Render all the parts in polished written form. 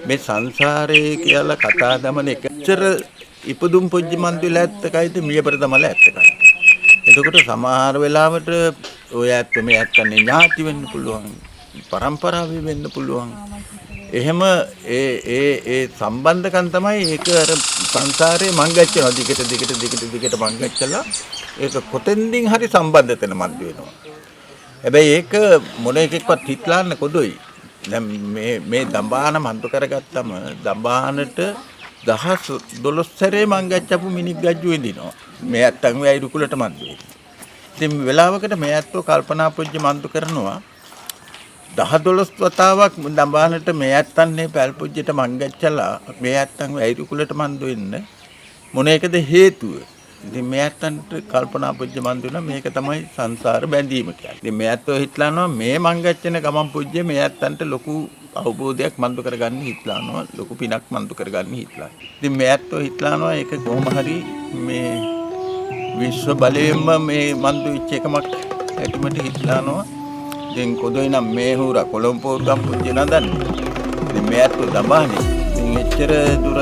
මේ සංසාරේ කියලා කතා දමන එකච්චර ඉපදුම් පුජ්‍ය මන්දිලා ඇත්තකයිද මියපර තමල ඇත්තකයි. එතකොට සමහර වෙලාවට ඔය ඇත්ත මේ ඇත්තන්නේ ඥාති වෙන්න පුළුවන්. පරම්පරාවේ වෙන්න පුළුවන්. එහෙම ඒ සම්බන්ධකම් තමයි ඒක අර සංසාරේ මංගච්චනවා දිගට මංගච්චලා ඒක කොතෙන්දින් හරි සම්බන්ධ වෙන මන්ද වෙනවා. හැබැයි ඒක මොන එකෙක්වත් හිටලාන්න කොදොයි. දැන් මේ දඹාන මන්තු කරගත්තම දඹානට 10-12 සැරේ මංගච්චපු මිනික් ගජ්ජු වෙදිනවා. මේ ඇත්තන් වෙයි රුකුලට මන්දු වෙයි. ඉතින් වෙලාවකට මේ ඇත්තෝ කල්පනා පුජ්‍ය මන්තු කරනවා 10-12 වතාවක් දඹානට මේ ඇත්තන්නේ පැල්පුජ්ජට මංගච්චලා මේ ඇත්තන් වෙයි රුකුලට මන්දු වෙන්න මොන එකද හේතුව? ඉතින් මේ ඇත්තන්ට කල්පනා පුජ්‍ය මන්දු වෙන මේක තමයි සංසාර බැඳීම කියන්නේ. ඉතින් මේ ඇත්තෝ හිටලානවා මේ මංගච්චන ගමන් පුජ්‍ය මේ ඇත්තන්ට ලොකු අවබෝධයක් මන්දු කරගන්න හිටලානවා ලොකු පිනක් මන්දු කරගන්න හිටලා. ඉතින් මේ ඇත්තෝ හිටලානවා ඒක කොහොම හරි මේ විශ්ව බලයෙන්ම මේ මන්දු වෙච්ච එකමක් ඇතිමට හිටලානවා. ඉතින් කොදොයි නම් මේ හුරා කොළඹ ගම් පුජ්‍ය නදන්නේ. ඉතින් මේ ඇත්තෝ දඹානේ. ඉතින් එච්චර දුර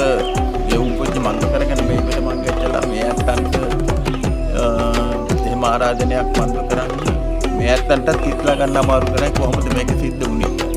ගෙවුම් පුජ්‍ය මන්දු කරගෙන මේකට මංගච්චලා මේ ඇත්තන්ට එහෙම ආරාධනයක් මන්දු කරන්නේ මේ ඇත්තන්ටත් හිටලා ගන්න අමාරු කරන්නේ කොහොමද මේක සිද්ධ වුනේ?